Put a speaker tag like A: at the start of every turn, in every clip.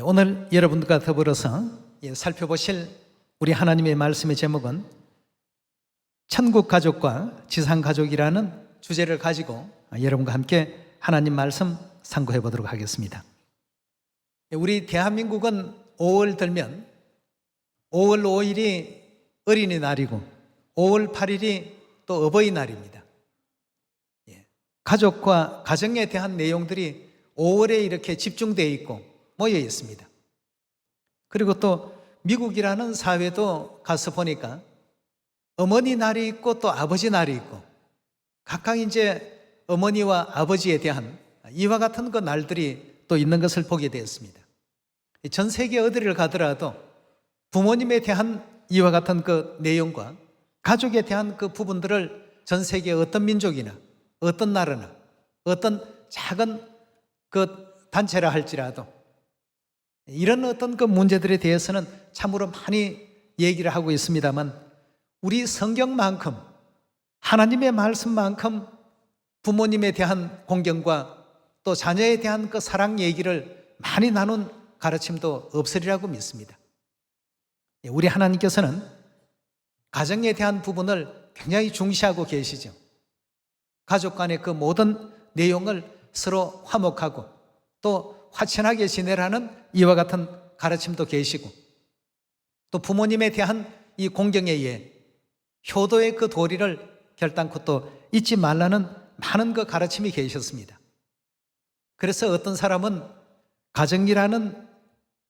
A: 오늘 여러분과 더불어서 살펴보실 우리 하나님의 말씀의 제목은 천국 가족과 지상 가족이라는 주제를 가지고 여러분과 함께 하나님 말씀 상고해 보도록 하겠습니다. 우리 대한민국은 5월 들면 5월 5일이 어린이날이고 5월 8일이 또 어버이날입니다. 가족과 가정에 대한 내용들이 5월에 이렇게 집중되어 있고 모여 있습니다. 그리고 또 미국이라는 사회도 가서 보니까 어머니 날이 있고 또 아버지 날이 있고 각각 이제 어머니와 아버지에 대한 이와 같은 그 날들이 또 있는 것을 보게 되었습니다. 전 세계 어디를 가더라도 부모님에 대한 이와 같은 그 내용과 가족에 대한 그 부분들을 전 세계 어떤 민족이나 어떤 나라나 어떤 작은 그 단체라 할지라도 이런 어떤 그 문제들에 대해서는 참으로 많이 얘기를 하고 있습니다만 우리 성경만큼 하나님의 말씀만큼 부모님에 대한 공경과 또 자녀에 대한 그 사랑 얘기를 많이 나눈 가르침도 없으리라고 믿습니다. 우리 하나님께서는 가정에 대한 부분을 굉장히 중시하고 계시죠. 가족 간의 그 모든 내용을 서로 화목하고 또 화친하게 지내라는 이와 같은 가르침도 계시고 또 부모님에 대한 이 공경에 의해 효도의 그 도리를 결단코 또 잊지 말라는 많은 그 가르침이 계셨습니다. 그래서 어떤 사람은 가정이라는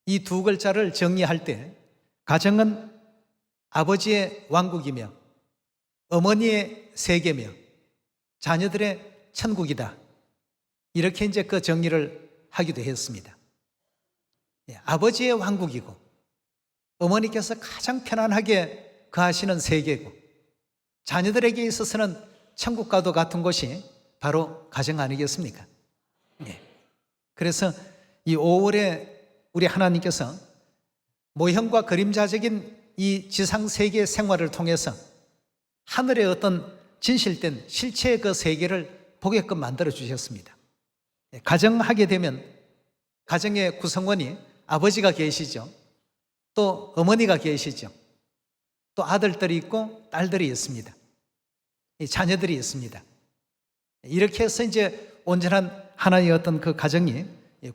A: 이 두 글자를 정리할 때 가정은 아버지의 왕국이며 어머니의 세계며 자녀들의 천국이다. 이렇게 이제 그 정리를 하기도 했습니다. 아버지의 왕국이고 어머니께서 가장 편안하게 거하시는 세계고 자녀들에게 있어서는 천국과도 같은 곳이 바로 가정 아니겠습니까? 그래서 이 5월에 우리 하나님께서 모형과 그림자적인 이 지상 세계 생활을 통해서 하늘의 어떤 진실된 실체의 그 세계를 보게끔 만들어 주셨습니다. 가정하게 되면 가정의 구성원이 아버지가 계시죠. 또 어머니가 계시죠. 또 아들들이 있고 딸들이 있습니다. 자녀들이 있습니다. 이렇게 해서 이제 온전한 하나의 어떤 그 가정이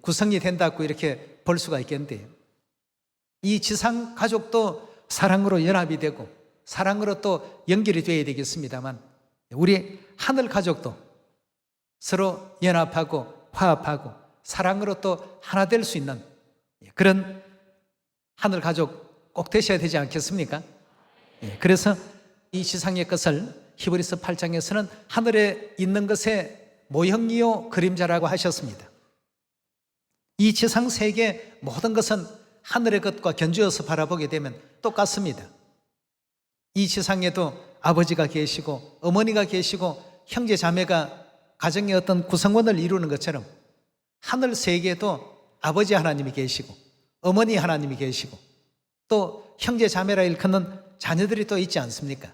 A: 구성이 된다고 이렇게 볼 수가 있겠는데요. 이 지상 가족도 사랑으로 연합이 되고 사랑으로 또 연결이 되어야 되겠습니다만 우리 하늘 가족도 서로 연합하고 화합하고 사랑으로 또 하나 될 수 있는 그런 하늘 가족 꼭 되셔야 되지 않겠습니까? 그래서 이 지상의 것을 히브리서 8장에서는 하늘에 있는 것의 모형이요 그림자라고 하셨습니다. 이 지상 세계 모든 것은 하늘의 것과 견주어서 바라보게 되면 똑같습니다. 이 지상에도 아버지가 계시고 어머니가 계시고 형제 자매가 가정의 어떤 구성원을 이루는 것처럼 하늘 세계에도 아버지 하나님이 계시고 어머니 하나님이 계시고 또 형제 자매라 일컫는 자녀들이 또 있지 않습니까?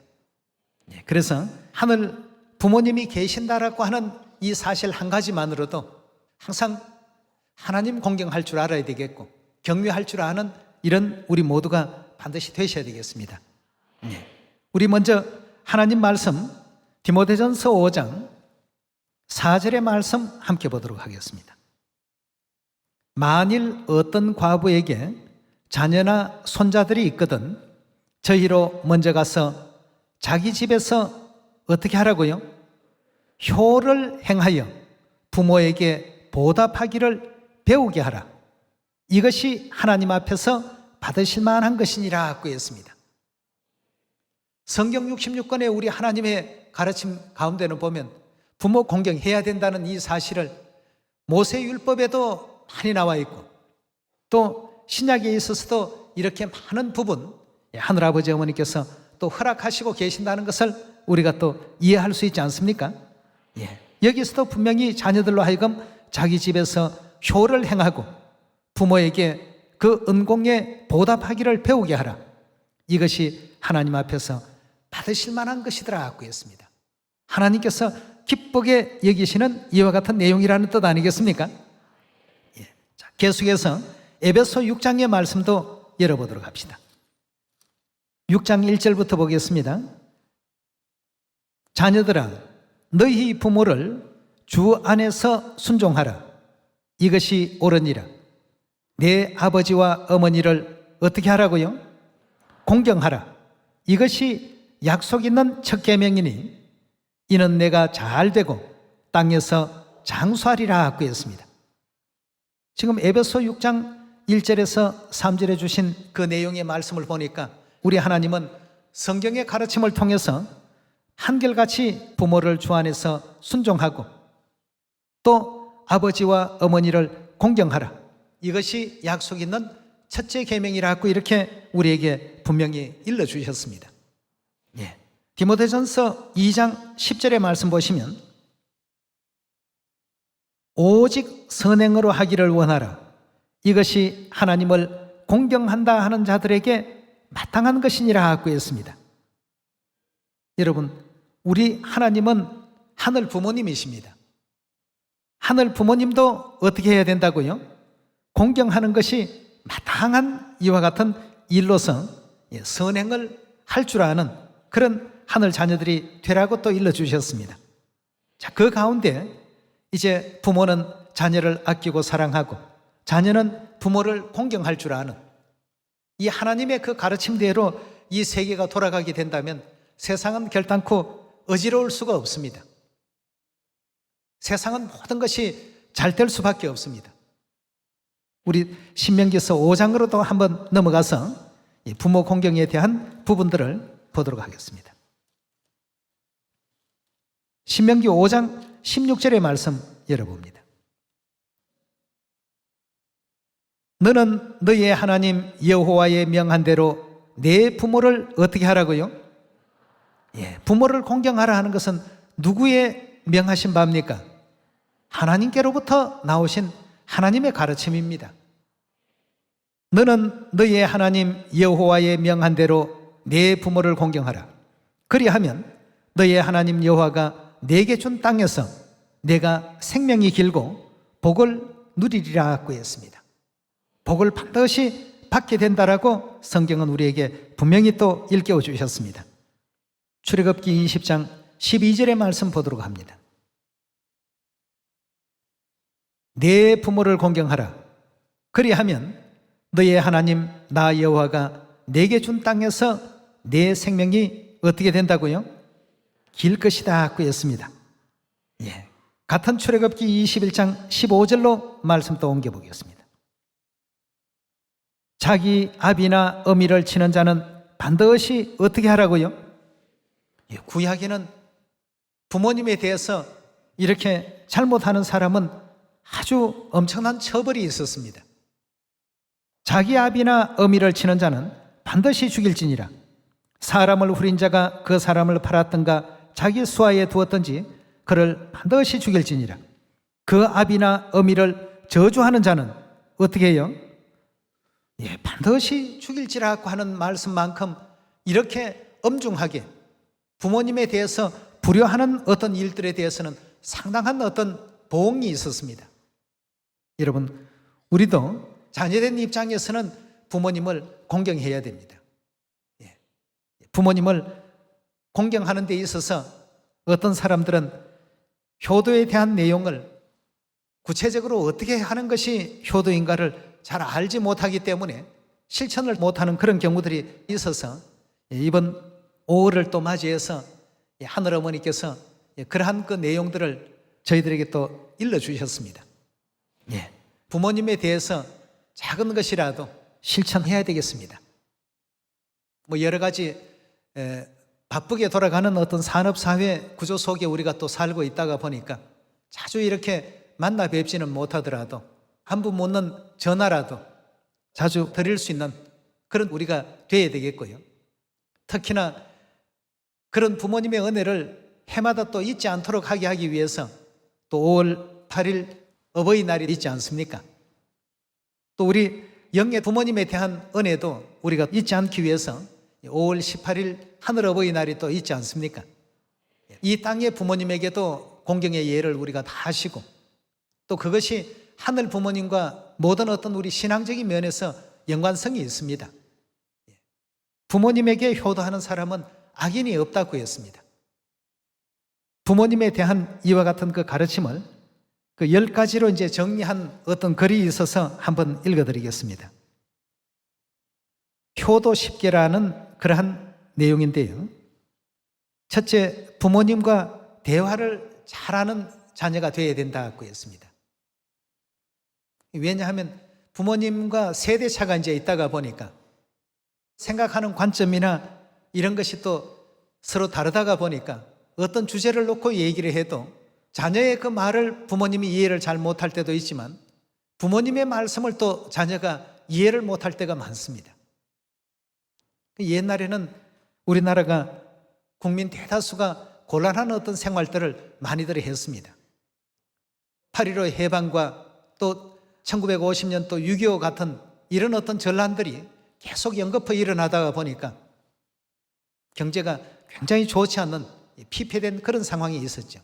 A: 그래서 하늘 부모님이 계신다라고 하는 이 사실 한 가지만으로도 항상 하나님 공경할 줄 알아야 되겠고 경외할 줄 아는 이런 우리 모두가 반드시 되셔야 되겠습니다. 우리 먼저 하나님 말씀 디모데전서 5장 4절의 말씀 함께 보도록 하겠습니다. 만일 어떤 과부에게 자녀나 손자들이 있거든 저희로 먼저 가서 자기 집에서 어떻게 하라고요? 효를 행하여 부모에게 보답하기를 배우게 하라. 이것이 하나님 앞에서 받으실 만한 것이니라고 했습니다. 성경 66권의 우리 하나님의 가르침 가운데는 보면 부모 공경해야 된다는 이 사실을 모세율법에도 많이 나와 있고 또 신약에 있어서도 이렇게 많은 부분 하늘아버지 어머니께서 또 허락하시고 계신다는 것을 우리가 또 이해할 수 있지 않습니까? 여기서도 분명히 자녀들로 하여금 자기 집에서 효를 행하고 부모에게 그 은공에 보답하기를 배우게 하라. 이것이 하나님 앞에서 받으실 만한 것이더라고 했습니다. 하나님께서 기쁘게 여기시는 이와 같은 내용이라는 뜻 아니겠습니까? 계속해서 에베소 6장의 말씀도 열어보도록 합시다. 6장 1절부터 보겠습니다. 자녀들아, 너희 부모를 주 안에서 순종하라. 이것이 옳으니라. 내 아버지와 어머니를 어떻게 하라고요? 공경하라. 이것이 약속 있는 첫 계명이니 이는 내가 잘 되고 땅에서 장수하리라 하고 했습니다. 지금 에베소 6장 1절에서 3절에 주신 그 내용의 말씀을 보니까 우리 하나님은 성경의 가르침을 통해서 한결같이 부모를 주 안에서 순종하고 또 아버지와 어머니를 공경하라. 이것이 약속 있는 첫째 계명이라고 이렇게 우리에게 분명히 일러주셨습니다. 예. 디모데전서 2장 10절의 말씀 보시면 오직 선행으로 하기를 원하라. 이것이 하나님을 공경한다 하는 자들에게 마땅한 것이니라 하고 했습니다. 여러분, 우리 하나님은 하늘 부모님이십니다. 하늘 부모님도 어떻게 해야 된다고요? 공경하는 것이 마땅한 이와 같은 일로서 선행을 할 줄 아는 그런 하늘 자녀들이 되라고 또 일러주셨습니다. 자, 그 가운데 이제 부모는 자녀를 아끼고 사랑하고 자녀는 부모를 공경할 줄 아는 이 하나님의 그 가르침대로 이 세계가 돌아가게 된다면 세상은 결단코 어지러울 수가 없습니다. 세상은 모든 것이 잘 될 수밖에 없습니다. 우리 신명기서 5장으로도 한번 넘어가서 부모 공경에 대한 부분들을 보도록 하겠습니다. 신명기 5장 16절의 말씀 열어봅니다. 너는 너의 하나님 여호와의 명한 대로 내 부모를 어떻게 하라고요? 부모를 공경하라 하는 것은 누구의 명하신 바입니까? 하나님께로부터 나오신 하나님의 가르침입니다. 너는 너의 하나님 여호와의 명한 대로 내 부모를 공경하라. 그리하면 너의 하나님 여호와가 내게 준 땅에서 내가 생명이 길고 복을 누리리라 하고 했습니다. 복을 반드시 받게 된다라고 성경은 우리에게 분명히 또 일깨워 주셨습니다. 출애굽기 20장 12절의 말씀 보도록 합니다. 내 부모를 공경하라. 그리하면 너의 하나님 나 여호와가 내게 준 땅에서 내 생명이 어떻게 된다고요? 길 것이다 하고 했습니다. 같은 출애굽기 21장 15절로 말씀 또 옮겨보겠습니다. 자기 아비나 어미를 치는 자는 반드시 어떻게 하라고요? 구약에는 부모님에 대해서 이렇게 잘못하는 사람은 아주 엄청난 처벌이 있었습니다. 자기 아비나 어미를 치는 자는 반드시 죽일지니라. 사람을 후린 자가 그 사람을 팔았던가 자기 수하에 두었던지 그를 반드시 죽일지니라. 그 아비나 어미를 저주하는 자는 어떻게 해요? 반드시 죽일지라고 하는 말씀만큼 이렇게 엄중하게 부모님에 대해서 불효하는 어떤 일들에 대해서는 상당한 어떤 보응이 있었습니다. 여러분, 우리도 자녀된 입장에서는 부모님을 공경해야 됩니다. 부모님을 공경하는 데 있어서 어떤 사람들은 효도에 대한 내용을 구체적으로 어떻게 하는 것이 효도인가를 잘 알지 못하기 때문에 실천을 못하는 그런 경우들이 있어서 이번 5월을 또 맞이해서 하늘어머니께서 그러한 그 내용들을 저희들에게 또 일러주셨습니다. 부모님에 대해서 작은 것이라도 실천해야 되겠습니다. 여러 가지 바쁘게 돌아가는 어떤 산업사회 구조 속에 우리가 또 살고 있다가 보니까 자주 이렇게 만나 뵙지는 못하더라도 안부 묻는 전화라도 자주 드릴 수 있는 그런 우리가 돼야 되겠고요. 특히나 그런 부모님의 은혜를 해마다 또 잊지 않도록 하기 위해서 또 5월 8일 어버이날이 있지 않습니까? 또 우리 영예 부모님에 대한 은혜도 우리가 잊지 않기 위해서 5월 18일 하늘 어버이날이 또 있지 않습니까? 이 땅의 부모님에게도 공경의 예를 우리가 다 하시고 또 그것이 하늘 부모님과 모든 어떤 우리 신앙적인 면에서 연관성이 있습니다. 부모님에게 효도하는 사람은 악인이 없다고 했습니다. 부모님에 대한 이와 같은 그 가르침을 그 10가지로 이제 정리한 어떤 글이 있어서 한번 읽어드리겠습니다. 효도 10개라는 그러한 내용인데요. 첫째, 부모님과 대화를 잘하는 자녀가 되어야 된다고 했습니다. 왜냐하면 부모님과 세대차가 이제 있다가 보니까 생각하는 관점이나 이런 것이 또 서로 다르다가 보니까 어떤 주제를 놓고 얘기를 해도 자녀의 그 말을 부모님이 이해를 잘 못할 때도 있지만 부모님의 말씀을 또 자녀가 이해를 못할 때가 많습니다. 옛날에는 우리나라가 국민 대다수가 곤란한 어떤 생활들을 많이들 했습니다. 8.15 해방과 또 1950년도 6.25 같은 이런 어떤 전란들이 계속 연거푸 일어나다가 보니까 경제가 굉장히 좋지 않는 피폐된 그런 상황이 있었죠.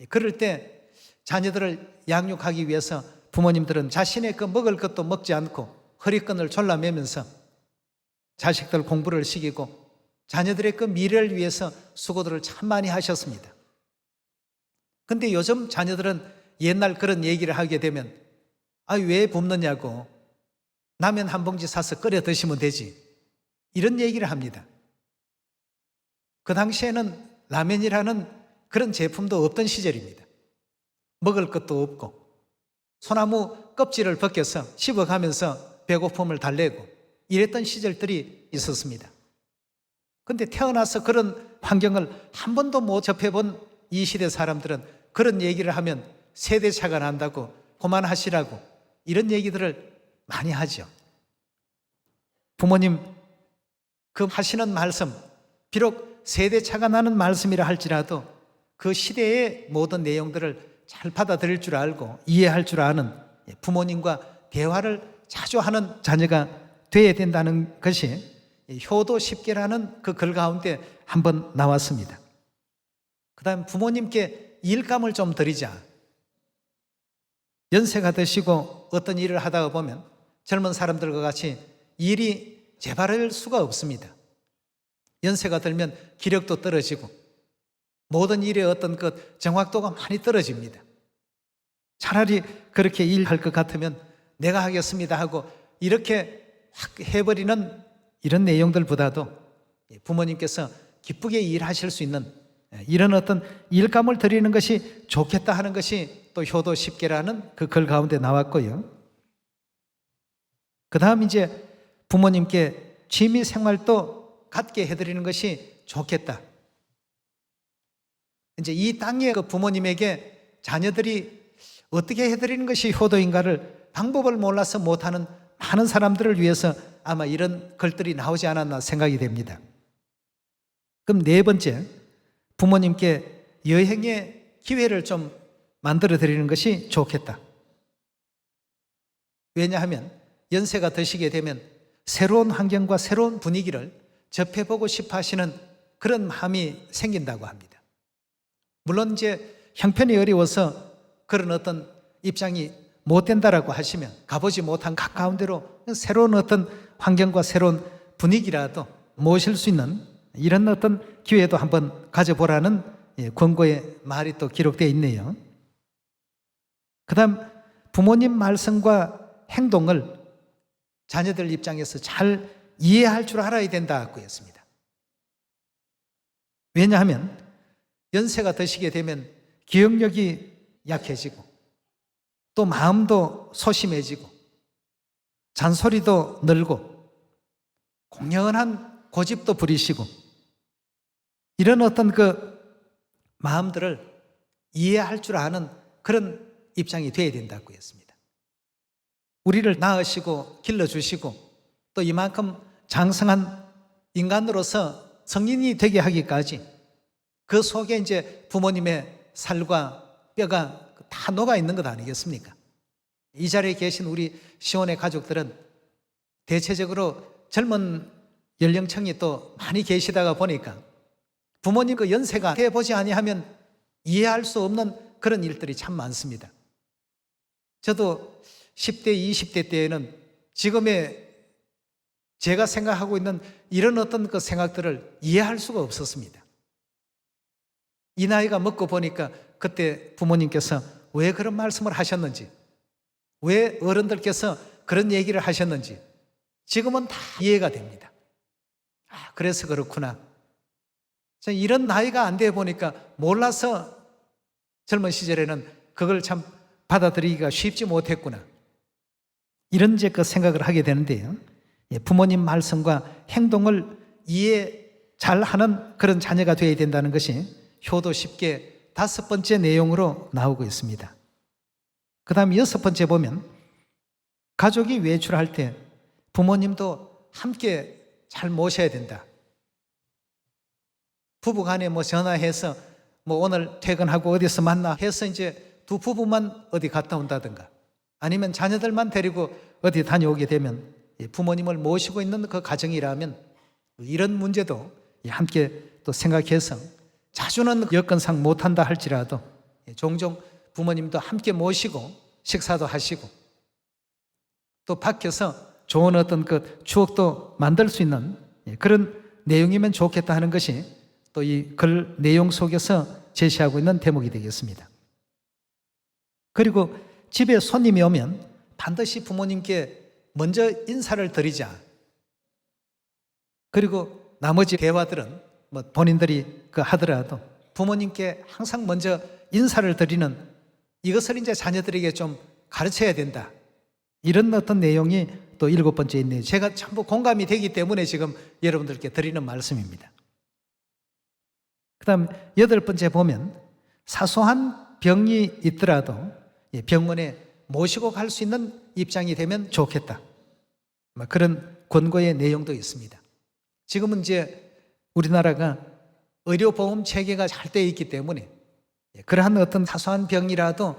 A: 그럴 때 자녀들을 양육하기 위해서 부모님들은 자신의 그 먹을 것도 먹지 않고 허리끈을 졸라매면서 자식들 공부를 시키고 자녀들의 그 미래를 위해서 수고들을 참 많이 하셨습니다. 근데 요즘 자녀들은 옛날 그런 얘기를 하게 되면 왜 굶느냐고, 라면 한 봉지 사서 끓여 드시면 되지, 이런 얘기를 합니다. 그 당시에는 라면이라는 그런 제품도 없던 시절입니다. 먹을 것도 없고 소나무 껍질을 벗겨서 씹어가면서 배고픔을 달래고 이랬던 시절들이 있었습니다. 근데 태어나서 그런 환경을 한 번도 못 접해본 이 시대 사람들은 그런 얘기를 하면 세대차가 난다고, 그만하시라고, 이런 얘기들을 많이 하죠. 부모님 그 하시는 말씀, 비록 세대차가 나는 말씀이라 할지라도 그 시대의 모든 내용들을 잘 받아들일 줄 알고 이해할 줄 아는 부모님과 대화를 자주 하는 자녀가 되어야 된다는 것이 효도 10개라는 그 글 가운데 한번 나왔습니다. 그 다음 부모님께 일감을 좀 드리자. 연세가 드시고 어떤 일을 하다가 보면 젊은 사람들과 같이 일이 재발할 수가 없습니다. 연세가 들면 기력도 떨어지고 모든 일의 어떤 그 정확도가 많이 떨어집니다. 차라리 그렇게 일할 것 같으면 내가 하겠습니다 하고 이렇게 확 해버리는 이런 내용들보다도 부모님께서 기쁘게 일하실 수 있는 이런 어떤 일감을 드리는 것이 좋겠다 하는 것이 또 효도 10개라는 그 글 가운데 나왔고요. 그 다음 이제 부모님께 취미 생활도 갖게 해드리는 것이 좋겠다. 이제 이 땅의 그 부모님에게 자녀들이 어떻게 해드리는 것이 효도인가를 방법을 몰라서 못하는 많은 사람들을 위해서 아마 이런 글들이 나오지 않았나 생각이 됩니다. 그럼 네 번째, 부모님께 여행의 기회를 좀 만들어 드리는 것이 좋겠다. 왜냐하면 연세가 드시게 되면 새로운 환경과 새로운 분위기를 접해보고 싶어 하시는 그런 마음이 생긴다고 합니다. 물론 이제 형편이 어려워서 그런 어떤 입장이 못 된다라고 하시면 가보지 못한 가까운 데로 새로운 어떤 환경과 새로운 분위기라도 모실 수 있는 이런 어떤 기회도 한번 가져보라는 권고의 말이 또 기록되어 있네요. 그 다음 부모님 말씀과 행동을 자녀들 입장에서 잘 이해할 줄 알아야 된다고 했습니다. 왜냐하면 연세가 드시게 되면 기억력이 약해지고 또 마음도 소심해지고 잔소리도 늘고 공연한 고집도 부리시고 이런 어떤 그 마음들을 이해할 줄 아는 그런 입장이 되어야 된다고 했습니다. 우리를 낳으시고 길러주시고 또 이만큼 장성한 인간으로서 성인이 되게 하기까지 그 속에 이제 부모님의 살과 뼈가 다 녹아 있는 것 아니겠습니까? 이 자리에 계신 우리 시온의 가족들은 대체적으로 젊은 연령층이 또 많이 계시다가 보니까 부모님 그 연세가 해보지 아니하면 이해할 수 없는 그런 일들이 참 많습니다. 저도 10대, 20대 때에는 지금의 제가 생각하고 있는 이런 어떤 그 생각들을 이해할 수가 없었습니다. 이 나이가 먹고 보니까 그때 부모님께서 왜 그런 말씀을 하셨는지, 왜 어른들께서 그런 얘기를 하셨는지 지금은 다 이해가 됩니다. 아, 그래서 그렇구나. 이런 나이가 안 돼 보니까 몰라서 젊은 시절에는 그걸 참 받아들이기가 쉽지 못했구나. 이런 이제 그 생각을 하게 되는데요. 부모님 말씀과 행동을 이해 잘 하는 그런 자녀가 되어야 된다는 것이 효도 10개 5번째 내용으로 나오고 있습니다. 그 다음 6번째 보면 가족이 외출할 때 부모님도 함께 잘 모셔야 된다. 부부간에 뭐 전화해서 뭐 오늘 퇴근하고 어디서 만나 해서 이제 두 부부만 어디 갔다 온다든가 아니면 자녀들만 데리고 어디 다녀오게 되면 부모님을 모시고 있는 그 가정이라면 이런 문제도 함께 또 생각해서 자주는 여건상 못한다 할지라도 종종 부모님도 함께 모시고 식사도 하시고 또 밖에서 좋은 어떤 그 추억도 만들 수 있는 그런 내용이면 좋겠다 하는 것이 또 이 글 내용 속에서 제시하고 있는 대목이 되겠습니다. 그리고 집에 손님이 오면 반드시 부모님께 먼저 인사를 드리자. 그리고 나머지 대화들은 뭐 본인들이 그 하더라도 부모님께 항상 먼저 인사를 드리는 이것을 이제 자녀들에게 좀 가르쳐야 된다. 이런 어떤 내용이 또 7번째 있네요. 제가 전부 공감이 되기 때문에 지금 여러분들께 드리는 말씀입니다. 그 다음 8번째 보면 사소한 병이 있더라도 병원에 모시고 갈 수 있는 입장이 되면 좋겠다. 그런 권고의 내용도 있습니다. 지금은 이제 우리나라가 의료보험 체계가 잘 되어 있기 때문에 그러한 어떤 사소한 병이라도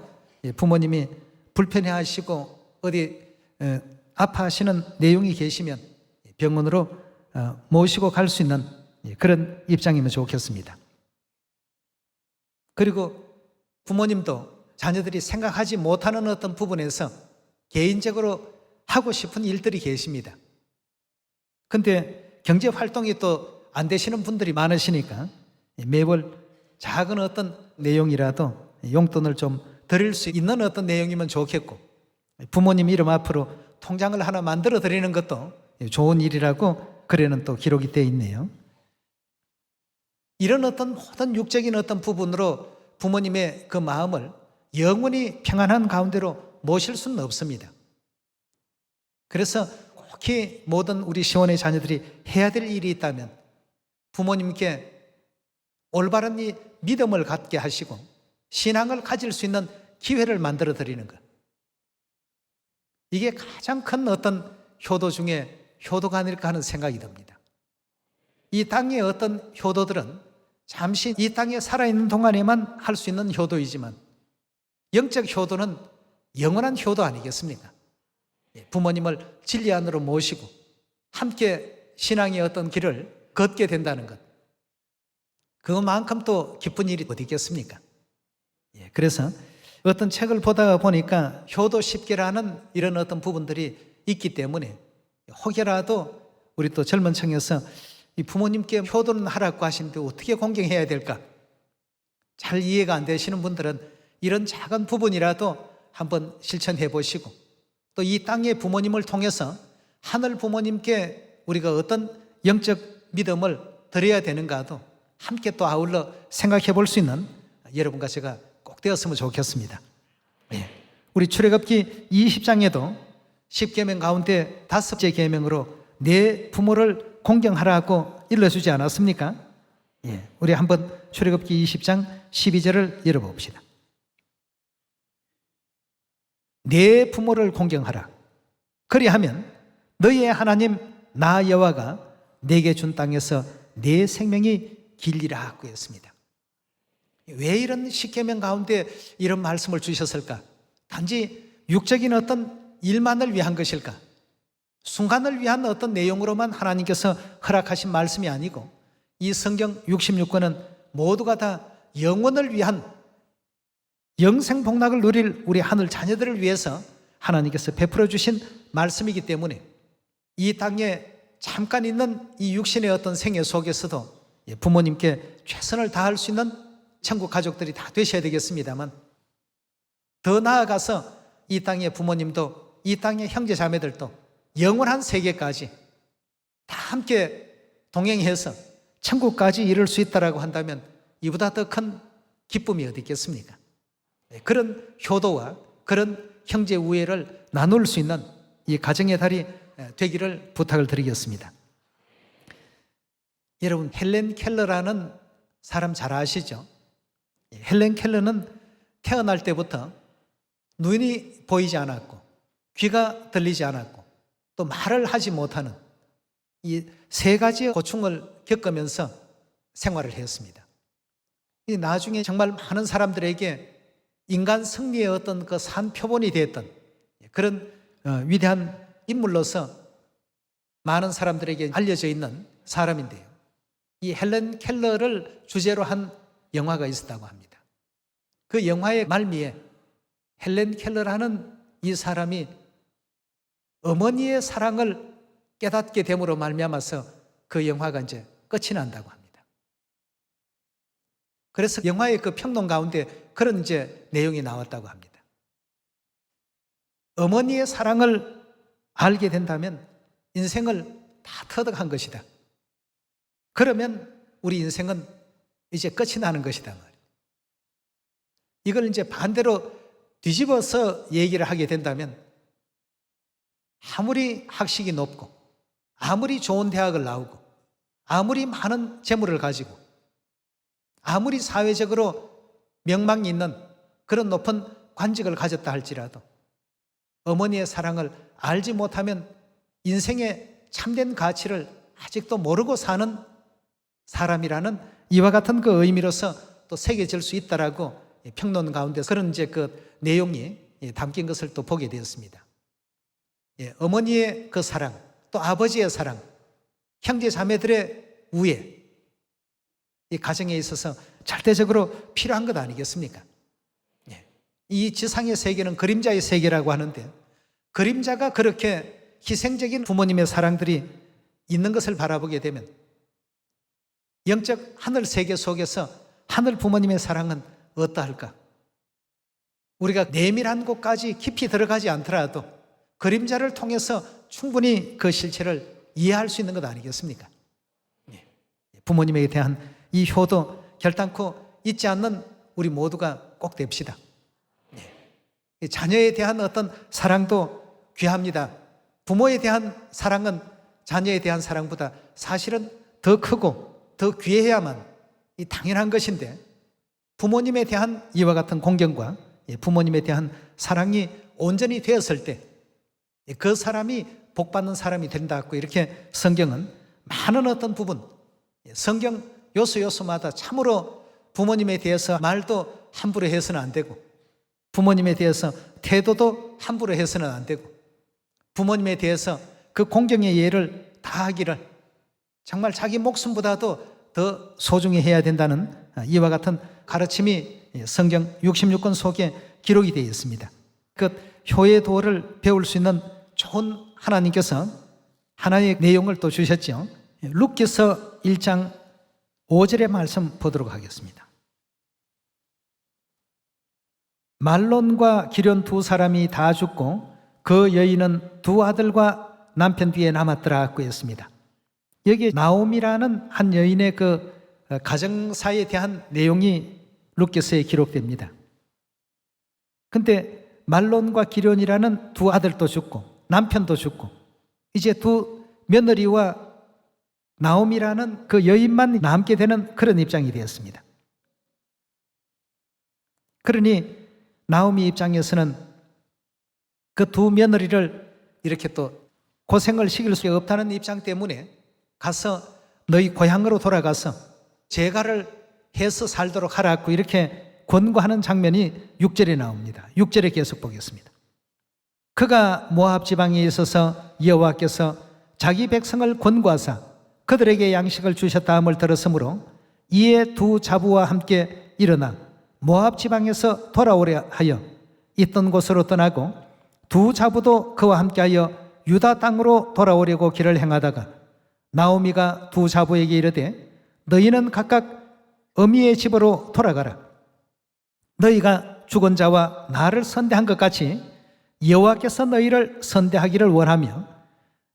A: 부모님이 불편해하시고 어디 아파하시는 내용이 계시면 병원으로 모시고 갈 수 있는 그런 입장이면 좋겠습니다. 그리고 부모님도 자녀들이 생각하지 못하는 어떤 부분에서 개인적으로 하고 싶은 일들이 계십니다. 근데 경제 활동이 또 안 되시는 분들이 많으시니까 매월 작은 어떤 내용이라도 용돈을 좀 드릴 수 있는 어떤 내용이면 좋겠고 부모님 이름 앞으로 통장을 하나 만들어 드리는 것도 좋은 일이라고 글에는 또 기록이 되어 있네요. 이런 어떤 모든 육적인 어떤 부분으로 부모님의 그 마음을 영원히 평안한 가운데로 모실 수는 없습니다. 그래서 꼭히 모든 우리 시원의 자녀들이 해야 될 일이 있다면 부모님께 올바른 이 믿음을 갖게 하시고 신앙을 가질 수 있는 기회를 만들어 드리는 것. 이게 가장 큰 어떤 효도 중에 효도가 아닐까 하는 생각이 듭니다. 이 땅의 어떤 효도들은 잠시 이 땅에 살아있는 동안에만 할 수 있는 효도이지만 영적 효도는 영원한 효도 아니겠습니까? 부모님을 진리 안으로 모시고 함께 신앙의 어떤 길을 걷게 된다는 것. 그만큼 또 기쁜 일이 어디 있겠습니까? 그래서 어떤 책을 보다가 보니까 효도 10개라는 이런 어떤 부분들이 있기 때문에 혹여라도 우리 또 젊은 층에서 이 부모님께 효도는 하라고 하시는데 어떻게 공경해야 될까? 잘 이해가 안 되시는 분들은 이런 작은 부분이라도 한번 실천해 보시고 또 이 땅의 부모님을 통해서 하늘 부모님께 우리가 어떤 영적 믿음을 드려야 되는가도 함께 또 아울러 생각해 볼 수 있는 여러분과 제가 꼭 되었으면 좋겠습니다. 우리 출애굽기 20장에도 10계명 가운데 5째 계명으로 내 부모를 공경하라고 일러주지 않았습니까? 우리 한번 출애굽기 20장 12절을 열어봅시다. 내 부모를 공경하라. 그리하면 너희의 하나님 나 여호와가 내게 준 땅에서 내 생명이 길리라고 했습니다. 왜 이런 10계명 가운데 이런 말씀을 주셨을까? 단지 육적인 어떤 일만을 위한 것일까? 순간을 위한 어떤 내용으로만 하나님께서 허락하신 말씀이 아니고 이 성경 66권은 모두가 다 영원을 위한 영생복락을 누릴 우리 하늘 자녀들을 위해서 하나님께서 베풀어 주신 말씀이기 때문에 이 땅에 잠깐 있는 이 육신의 어떤 생애 속에서도 부모님께 최선을 다할 수 있는 천국 가족들이 다 되셔야 되겠습니다만, 더 나아가서 이 땅의 부모님도 이 땅의 형제 자매들도 영원한 세계까지 다 함께 동행해서 천국까지 이룰 수 있다라고 한다면 이보다 더 큰 기쁨이 어디 있겠습니까? 그런 효도와 그런 형제 우애를 나눌 수 있는 이 가정의 달이 되기를 부탁을 드리겠습니다. 여러분, 헬렌 켈러라는 사람 잘 아시죠? 헬렌 켈러는 태어날 때부터 눈이 보이지 않았고 귀가 들리지 않았고 또 말을 하지 못하는 이 세 가지의 고충을 겪으면서 생활을 했습니다. 나중에 정말 많은 사람들에게 인간 승리의 어떤 그 산표본이 되었던 그런 위대한 인물로서 많은 사람들에게 알려져 있는 사람인데요. 이 헬렌 켈러를 주제로 한 영화가 있었다고 합니다. 그 영화의 말미에 헬렌 켈러라는 이 사람이 어머니의 사랑을 깨닫게 됨으로 말미암아서 그 영화가 이제 끝이 난다고 합니다. 그래서 영화의 그 평론 가운데 그런 이제 내용이 나왔다고 합니다. 어머니의 사랑을 알게 된다면 인생을 다 터득한 것이다. 그러면 우리 인생은 이제 끝이 나는 것이다. 이걸 이제 반대로 뒤집어서 얘기를 하게 된다면 아무리 학식이 높고 아무리 좋은 대학을 나오고 아무리 많은 재물을 가지고 아무리 사회적으로 명망이 있는 그런 높은 관직을 가졌다 할지라도 어머니의 사랑을 알지 못하면 인생의 참된 가치를 아직도 모르고 사는 사람이라는 이와 같은 그 의미로서 또 새겨질 수 있다라고 평론 가운데 그런 이제 그 내용이 담긴 것을 또 보게 되었습니다. 어머니의 그 사랑, 또 아버지의 사랑, 형제 자매들의 우애, 이 가정에 있어서 절대적으로 필요한 것 아니겠습니까? 이 지상의 세계는 그림자의 세계라고 하는데 그림자가 그렇게 희생적인 부모님의 사랑들이 있는 것을 바라보게 되면 영적 하늘 세계 속에서 하늘 부모님의 사랑은 어떠할까? 우리가 내밀한 곳까지 깊이 들어가지 않더라도 그림자를 통해서 충분히 그 실체를 이해할 수 있는 것 아니겠습니까? 부모님에 대한 이 효도 결단코 잊지 않는 우리 모두가 꼭 됩시다. 자녀에 대한 어떤 사랑도 귀합니다. 부모에 대한 사랑은 자녀에 대한 사랑보다 사실은 더 크고 더 귀해야만 당연한 것인데 부모님에 대한 이와 같은 공경과 부모님에 대한 사랑이 온전히 되었을 때 그 사람이 복받는 사람이 된다고 이렇게 성경은 많은 어떤 부분 성경 요소마다 참으로 부모님에 대해서 말도 함부로 해서는 안 되고 부모님에 대해서 태도도 함부로 해서는 안 되고 부모님에 대해서 그 공경의 예를 다하기를 정말 자기 목숨보다도 더 소중히 해야 된다는 이와 같은 가르침이 성경 66권 속에 기록이 되어 있습니다. 그 효의 도를 배울 수 있는 좋은 하나님께서 하나의 내용을 또 주셨죠. 룻기서 1장 5절의 말씀 보도록 하겠습니다. 말론과 기련 두 사람이 다 죽고 그 여인은 두 아들과 남편 뒤에 남았더라고 했습니다. 여기 나옴이라는 한 여인의 그 가정사에 대한 내용이 룻기서에 기록됩니다. 근데 말론과 기련이라는 두 아들도 죽고 남편도 죽고 이제 두 며느리와 나옴이라는 그 여인만 남게 되는 그런 입장이 되었습니다. 그러니 나옴이 입장에서는 그 두 며느리를 이렇게 또 고생을 시킬 수 없다는 입장 때문에 가서 너희 고향으로 돌아가서 재가를 해서 살도록 하라고 이렇게 권고하는 장면이 6절에 나옵니다. 6절에 계속 보겠습니다. 그가 모압 지방에 있어서 여호와께서 자기 백성을 권고하사 그들에게 양식을 주셨다 함을 들었으므로 이에 두 자부와 함께 일어나 모압 지방에서 돌아오려 하여 있던 곳으로 떠나고 두 자부도 그와 함께하여 유다 땅으로 돌아오려고 길을 행하다가 나오미가 두 자부에게 이르되 너희는 각각 어미의 집으로 돌아가라. 너희가 죽은 자와 나를 선대한 것 같이 여호와께서 너희를 선대하기를 원하며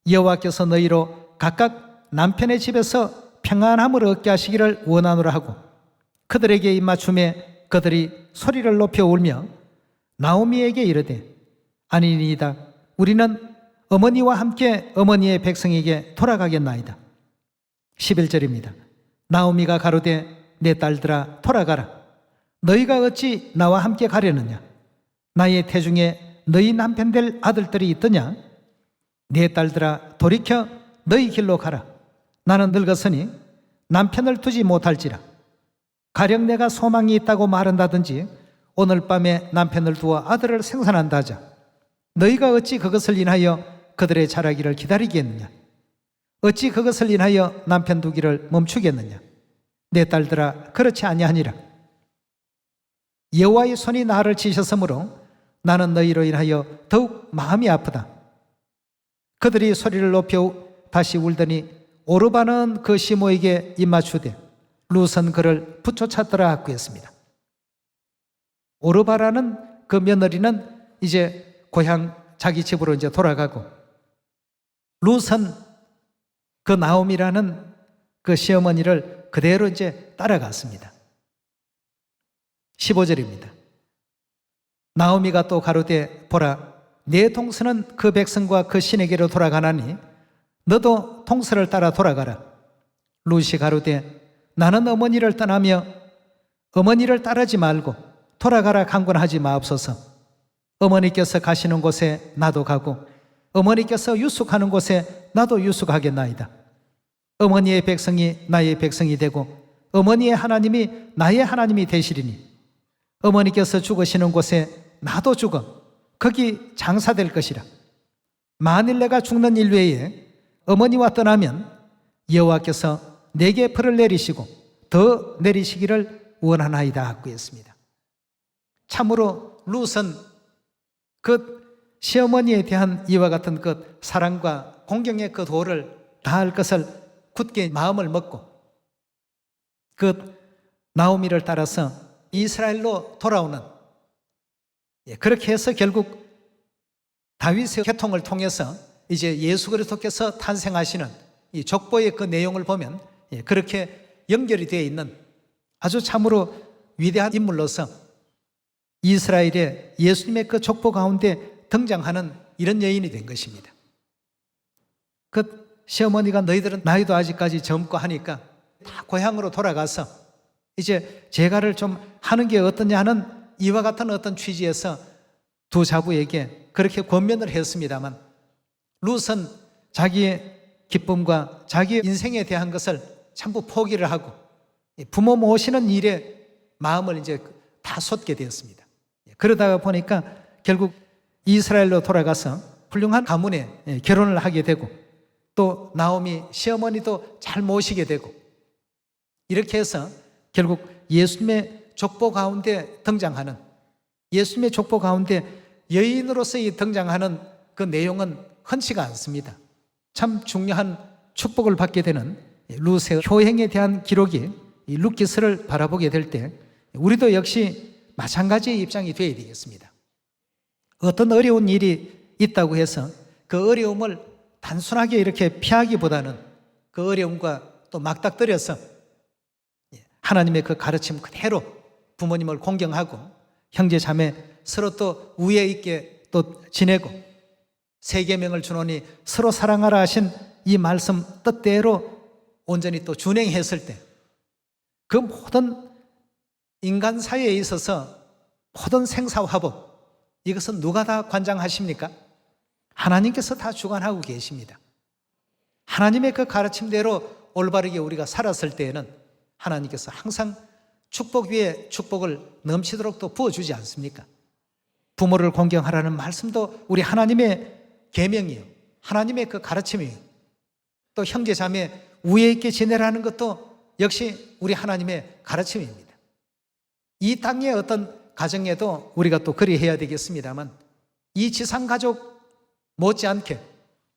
A: 여호와께서 너희로 각각 남편의 집에서 평안함을 얻게 하시기를 원하노라 하고 그들에게 입맞춤에 그들이 소리를 높여 울며 나오미에게 이르되 아니니이다. 우리는 어머니와 함께 어머니의 백성에게 돌아가겠나이다. 11절입니다. 나오미가 가로되 내 딸들아 돌아가라. 너희가 어찌 나와 함께 가려느냐? 나의 태중에 너희 남편 될 아들들이 있더냐? 내 딸들아 돌이켜 너희 길로 가라. 나는 늙었으니 남편을 두지 못할지라. 가령 내가 소망이 있다고 말한다든지 오늘 밤에 남편을 두어 아들을 생산한다 하자. 너희가 어찌 그것을 인하여 그들의 자라기를 기다리겠느냐? 어찌 그것을 인하여 남편 두기를 멈추겠느냐? 내 딸들아 그렇지 아니하니라. 여호와의 손이 나를 치셨으므로 나는 너희로 인하여 더욱 마음이 아프다. 그들이 소리를 높여 다시 울더니 오르바는 그 시모에게 입맞추되 룻은 그를 붙여찾더라 하고 했습니다. 오르바라는 그 며느리는 이제 고향 자기 집으로 이제 돌아가고 룻은 그 나오미라는 그 시어머니를 그대로 이제 따라갔습니다. 15절입니다. 나오미가 또 가로되 보라 내 동서는 그 백성과 그 신에게로 돌아가나니 너도 동서를 따라 돌아가라. 룻이 가로되 나는 어머니를 떠나며 어머니를 따르지 말고 돌아가라 강권하지 마옵소서. 어머니께서 가시는 곳에 나도 가고 어머니께서 유숙하는 곳에 나도 유숙하겠나이다. 어머니의 백성이 나의 백성이 되고 어머니의 하나님이 나의 하나님이 되시리니 어머니께서 죽으시는 곳에 나도 죽어 거기 장사될 것이라. 만일 내가 죽는 일 외에 어머니와 떠나면 여호와께서 내게 벌을 내리시고 더 내리시기를 원하나이다 하고 했습니다. 참으로 룻은 그 시어머니에 대한 이와 같은 그 사랑과 공경의 그 도를 다할 것을 굳게 마음을 먹고 그 나오미를 따라서 이스라엘로 돌아오는 그렇게 해서 결국 다윗의 계통을 통해서 이제 예수 그리스도께서 탄생하시는 이 족보의 그 내용을 보면 그렇게 연결이 되어 있는 아주 참으로 위대한 인물로서 이스라엘의 예수님의 그 족보 가운데 등장하는 이런 여인이 된 것입니다. 그 시어머니가 너희들은 나이도 아직까지 젊고 하니까 다 고향으로 돌아가서 이제 재가를 좀 하는 게 어떠냐 하는 이와 같은 어떤 취지에서 두 자부에게 그렇게 권면을 했습니다만 룻은 자기의 기쁨과 자기의 인생에 대한 것을 전부 포기를 하고 부모 모시는 일에 마음을 이제 다 쏟게 되었습니다. 그러다가 보니까 결국 이스라엘로 돌아가서 훌륭한 가문에 결혼을 하게 되고 또 나오미 시어머니도 잘 모시게 되고 이렇게 해서 결국 예수님의 족보 가운데 등장하는 예수님의 족보 가운데 여인으로서 등장하는 그 내용은 흔치가 않습니다. 참 중요한 축복을 받게 되는 룻의 효행에 대한 기록이 이 룻기스를 바라보게 될 때 우리도 역시 마찬가지의 입장이 되어야 되겠습니다. 어떤 어려운 일이 있다고 해서 그 어려움을 단순하게 이렇게 피하기보다는 그 어려움과 또 맞닥뜨려서 하나님의 그 가르침 그대로 부모님을 공경하고 형제 자매 서로 또 우애 있게 또 지내고 세 계명을 주노니 서로 사랑하라 하신 이 말씀 뜻대로 온전히 또 준행했을 때 그 모든 인간 사회에 있어서 모든 생사화복 이것은 누가 다 관장하십니까? 하나님께서 다 주관하고 계십니다. 하나님의 그 가르침대로 올바르게 우리가 살았을 때에는 하나님께서 항상 축복 위에 축복을 넘치도록 또 부어주지 않습니까? 부모를 공경하라는 말씀도 우리 하나님의 계명이에요. 하나님의 그 가르침이에요. 또 형제 자매 우애 있게 지내라는 것도 역시 우리 하나님의 가르침입니다. 이 땅의 어떤 가정에도 우리가 또 그리해야 되겠습니다만 이 지상 가족 못지않게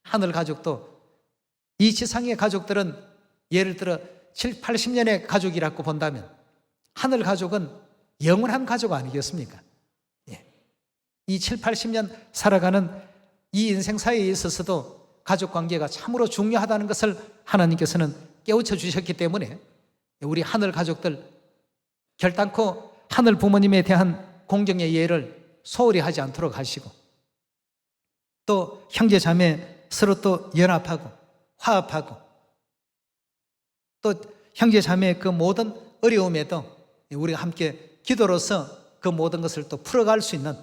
A: 하늘 가족도, 이 지상의 가족들은 예를 들어 7, 80년의 가족이라고 본다면 하늘 가족은 영원한 가족 아니겠습니까? 예. 이 7, 80년 살아가는 이 인생사에 있어서도 가족관계가 참으로 중요하다는 것을 하나님께서는 깨우쳐 주셨기 때문에 우리 하늘 가족들 결단코 하늘 부모님에 대한 공경의 예를 소홀히 하지 않도록 하시고, 또 형제 자매 서로 또 연합하고 화합하고, 또 형제 자매의 그 모든 어려움에도 우리가 함께 기도로서 그 모든 것을 또 풀어갈 수 있는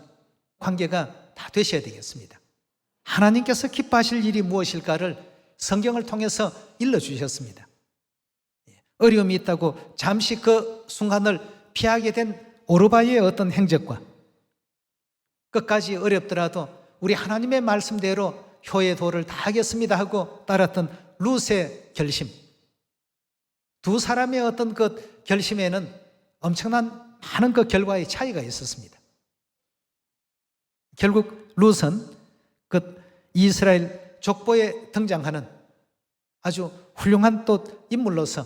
A: 관계가 다 되셔야 되겠습니다. 하나님께서 기뻐하실 일이 무엇일까를 성경을 통해서 일러주셨습니다. 어려움이 있다고 잠시 그 순간을 피하게 된 오르바의 어떤 행적과 끝까지 어렵더라도 우리 하나님의 말씀대로 효의 도를 다하겠습니다 하고 따랐던 룻의 결심, 두 사람의 어떤 그 결심에는 엄청난 많은 그 결과의 차이가 있었습니다. 결국 룻은 그 이스라엘 족보에 등장하는 아주 훌륭한 또 인물로서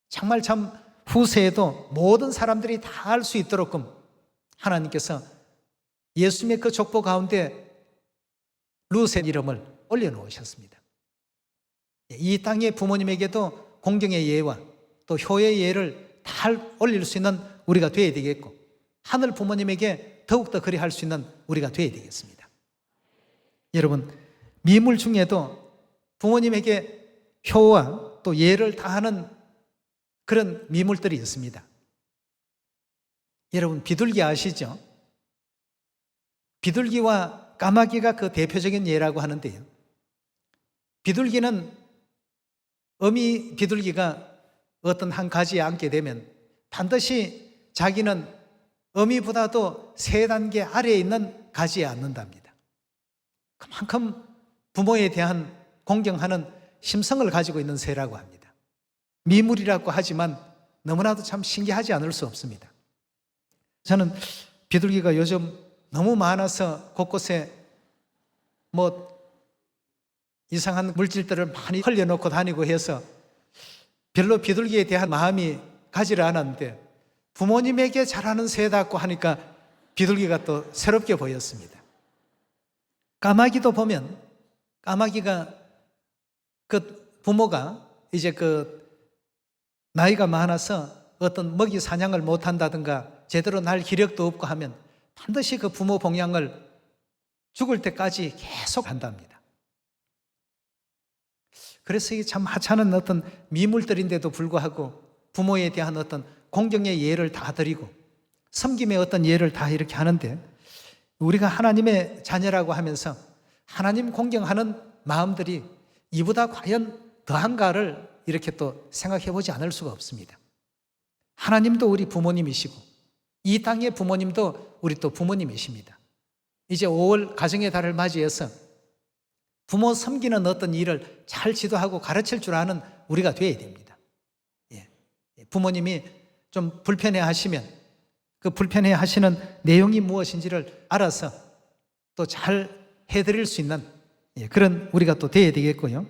A: 정말 참 후세에도 모든 사람들이 다 알 수 있도록끔 하나님께서 예수님의 그 족보 가운데 룻의 이름을 올려놓으셨습니다. 이 땅의 부모님에게도 공경의 예와 또 효의 예를 다 올릴 수 있는 우리가 되어야 되겠고, 하늘 부모님에게 더욱더 그리할 수 있는 우리가 되어야 되겠습니다. 여러분, 미물 중에도 부모님에게 효와 또 예를 다하는 그런 미물들이 있습니다. 여러분, 비둘기 아시죠? 비둘기와 까마귀가 그 대표적인 예라고 하는데요, 비둘기는 어미 비둘기가 어떤 한 가지에 앉게 되면 반드시 자기는 어미보다도 3단계 아래에 있는 가지에 앉는답니다. 그만큼 부모에 대한 공경하는 심성을 가지고 있는 새라고 합니다. 미물이라고 하지만 너무나도 참 신기하지 않을 수 없습니다. 저는 비둘기가 요즘 너무 많아서 곳곳에 뭐 이상한 물질들을 많이 흘려놓고 다니고 해서 별로 비둘기에 대한 마음이 가지를 않았는데, 부모님에게 잘하는 새다고 하니까 비둘기가 또 새롭게 보였습니다. 까마귀도 보면 까마귀가 그 부모가 이제 그 나이가 많아서 어떤 먹이 사냥을 못한다든가 제대로 날 기력도 없고 하면 반드시 그 부모 봉양을 죽을 때까지 계속 한답니다. 그래서 이게 참 하찮은 어떤 미물들인데도 불구하고 부모에 대한 어떤 공경의 예를 다 드리고 섬김의 어떤 예를 다 이렇게 하는데, 우리가 하나님의 자녀라고 하면서 하나님 공경하는 마음들이 이보다 과연 더한가를 이렇게 또 생각해 보지 않을 수가 없습니다. 하나님도 우리 부모님이시고 이 땅의 부모님도 우리 또 부모님이십니다. 이제 5월 가정의 달을 맞이해서 부모 섬기는 어떤 일을 잘 지도하고 가르칠 줄 아는 우리가 되어야 됩니다. 부모님이 좀 불편해 하시면 그 불편해 하시는 내용이 무엇인지를 알아서 또 잘 해드릴 수 있는 그런 우리가 또 되어야 되겠고요.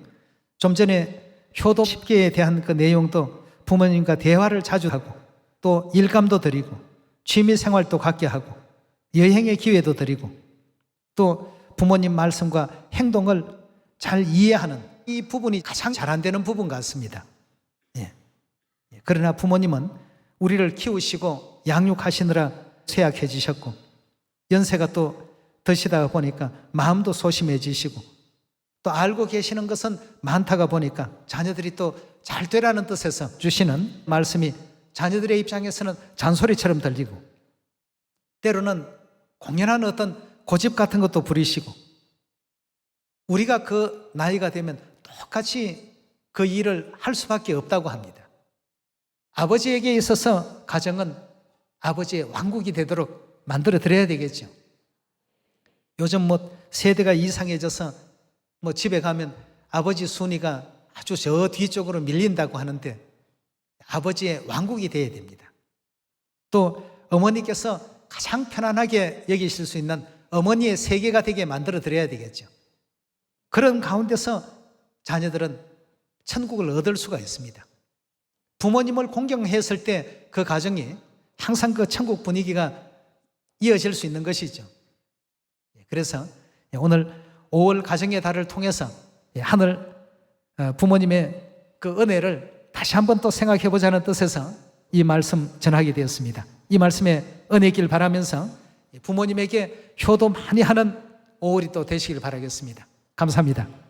A: 좀 전에 효도 10개에 대한 그 내용도 부모님과 대화를 자주 하고 또 일감도 드리고 취미 생활도 갖게 하고 여행의 기회도 드리고 또 부모님 말씀과 행동을 잘 이해하는 이 부분이 가장 잘 안 되는 부분 같습니다. 그러나 부모님은 우리를 키우시고 양육하시느라 쇠약해지셨고 연세가 또 드시다가 보니까 마음도 소심해지시고 또 알고 계시는 것은 많다가 보니까 자녀들이 또 잘 되라는 뜻에서 주시는 말씀이 자녀들의 입장에서는 잔소리처럼 들리고 때로는 공연한 어떤 고집 같은 것도 부리시고, 우리가 그 나이가 되면 똑같이 그 일을 할 수밖에 없다고 합니다. 아버지에게 있어서 가정은 아버지의 왕국이 되도록 만들어 드려야 되겠죠. 요즘 뭐 세대가 이상해져서 뭐 집에 가면 아버지 순위가 아주 저 뒤쪽으로 밀린다고 하는데 아버지의 왕국이 되어야 됩니다. 또 어머니께서 가장 편안하게 여기실 수 있는 어머니의 세계가 되게 만들어 드려야 되겠죠. 그런 가운데서 자녀들은 천국을 얻을 수가 있습니다. 부모님을 공경했을 때 그 가정이 항상 그 천국 분위기가 이어질 수 있는 것이죠. 그래서 오늘 5월 가정의 달을 통해서 하늘 부모님의 그 은혜를 다시 한번 또 생각해 보자는 뜻에서 이 말씀 전하게 되었습니다. 이 말씀에 은혜 있길 바라면서 부모님에게 효도 많이 하는 5월이 또 되시길 바라겠습니다. 감사합니다.